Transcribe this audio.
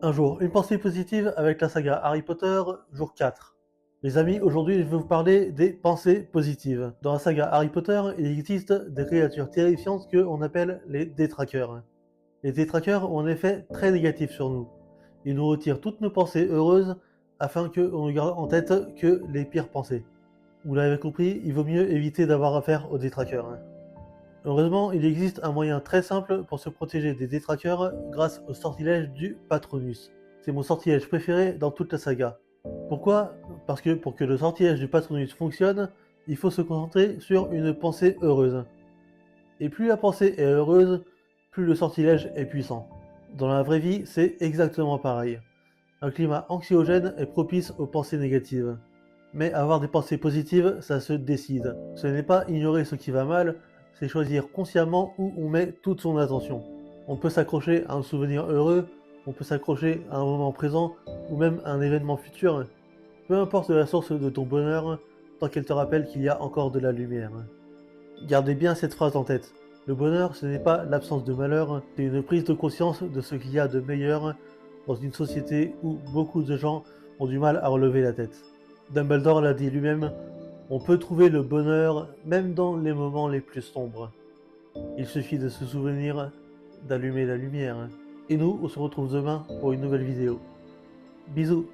Un jour, une pensée positive avec la saga Harry Potter, jour 4. Les amis, aujourd'hui je vais vous parler des pensées positives. Dans la saga Harry Potter, il existe des créatures terrifiantes que on appelle les détraqueurs. Les détraqueurs ont un effet très négatif sur nous. Ils nous retirent toutes nos pensées heureuses afin qu'on ne garde en tête que les pires pensées. Vous l'avez compris, il vaut mieux éviter d'avoir affaire aux détraqueurs. Heureusement, il existe un moyen très simple pour se protéger des détraqueurs grâce au sortilège du Patronus. C'est mon sortilège préféré dans toute la saga. Pourquoi? Parce que pour que le sortilège du Patronus fonctionne, il faut se concentrer sur une pensée heureuse. Et plus la pensée est heureuse, plus le sortilège est puissant. Dans la vraie vie, c'est exactement pareil. Un climat anxiogène est propice aux pensées négatives. Mais avoir des pensées positives, ça se décide. Ce n'est pas ignorer ce qui va mal, c'est choisir consciemment où on met toute son attention. On peut s'accrocher à un souvenir heureux, on peut s'accrocher à un moment présent, ou même à un événement futur. Peu importe la source de ton bonheur, tant qu'elle te rappelle qu'il y a encore de la lumière. Gardez bien cette phrase en tête. Le bonheur, ce n'est pas l'absence de malheur, c'est une prise de conscience de ce qu'il y a de meilleur dans une société où beaucoup de gens ont du mal à relever la tête. Dumbledore l'a dit lui-même, on peut trouver le bonheur même dans les moments les plus sombres. Il suffit de se souvenir d'allumer la lumière. Et nous, on se retrouve demain pour une nouvelle vidéo. Bisous.